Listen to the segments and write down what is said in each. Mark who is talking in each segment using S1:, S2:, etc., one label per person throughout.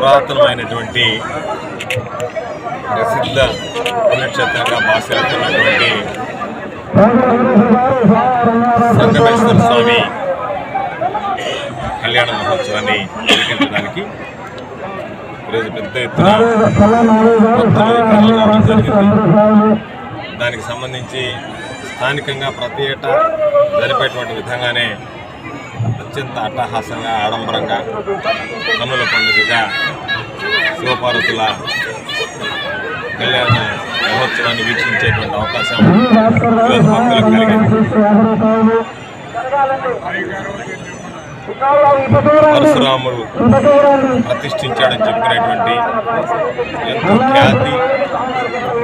S1: పురాతనమైనటువంటి ప్రసిద్ధ పుణ్యక్షేత్రంగా భాషిస్తున్నటువంటి సంగమేశ్వర స్వామి కళ్యాణ మహోత్సవాన్ని జరిగించడానికి ఈరోజు పెద్ద ఎత్తున జరిగింది. దానికి సంబంధించి స్థానికంగా ప్రతి ఏటా జరిపేటువంటి విధంగానే అత్యంత అట్టహాసంగా ఆడంబరంగా కన్నుల పండుగగా శివపార్వతుల కళ్యాణ మహోత్సవాన్ని వీక్షించేటువంటి అవకాశం భక్తులకు కలిగింది. పరశురాముడు ప్రతిష్ఠించాడని చెప్పుకునేటువంటి ఎంతో ఖ్యాతి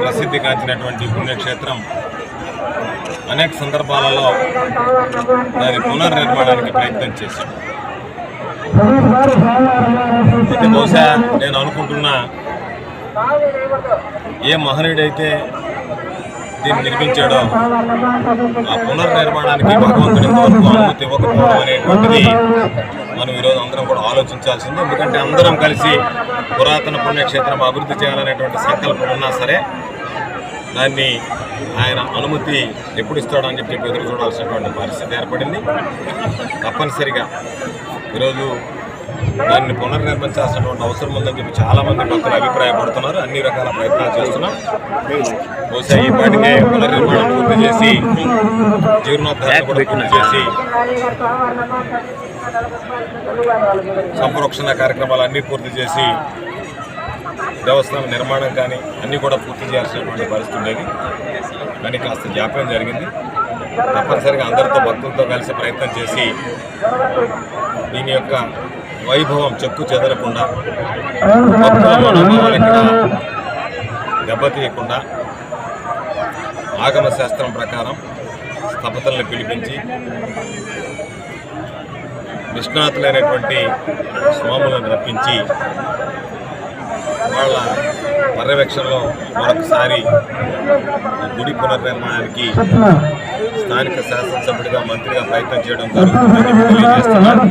S1: ప్రసిద్ధిగాంచినటువంటి పుణ్యక్షేత్రం అనేక సందర్భాలలో దాని పునర్నిర్మాణానికి ప్రయత్నం చేశాం. అయితే బహుశా నేను అనుకుంటున్నా, ఏ మహనీయుడైతే దీన్ని నిర్మించాడో ఆ పునర్నిర్మాణానికి భగవంతుడి వరకు అనుమతి ఇవ్వకపోవడం అనేటువంటిది మనం ఈరోజు అందరం కూడా ఆలోచించాల్సింది. ఎందుకంటే అందరం కలిసి పురాతన పుణ్యక్షేత్రం అభివృద్ధి చేయాలనేటువంటి సంకల్పం ఉన్నా సరే దాన్ని ఆయన అనుమతి ఎప్పుడు ఇస్తాడని చెప్పి ఎదురు చూడాల్సినటువంటి పరిస్థితి ఏర్పడింది. తప్పనిసరిగా ఈరోజు దాన్ని పునర్నిర్మించాల్సినటువంటి అవసరం ఉందని చెప్పి చాలామంది భక్తులు అభిప్రాయపడుతున్నారు. అన్ని రకాల ప్రయత్నాలు చేస్తున్నాం. బహుశా ఈ పాటికే పునర్నిర్మాణం పూర్తి చేసి జీర్ణోద్ధారణ కూడా పూర్తి చేసి సంప్రోక్షణ కార్యక్రమాలు అన్నీ పూర్తి చేసి దేవస్థానం నిర్మాణం కానీ అన్నీ కూడా పూర్తి చేయాల్సినటువంటి పరిస్థితి ఉండేది. కానీ కాస్త జాప్యం జరిగింది. తప్పనిసరిగా అందరితో భక్తులతో కలిసి ప్రయత్నం చేసి దీని యొక్క వైభవం చెక్కు చెదరకుండా, భక్తుల మనోభావాలు ఇక్కడ దెబ్బతీయకుండా ఆగమ శాస్త్రం ప్రకారం స్థపతులను పిలిపించి నిష్ణాతులైనటువంటి స్వాములను రప్పించి వాళ్ళ పర్యవేక్షణలో మరొకసారి గుడి పునర్నిర్మాణానికి స్థానిక శాసనసభ్యుడిగా మంత్రిగా ప్రయత్నం చేయడం జరుగుతుందని తెలియజేస్తున్నారు.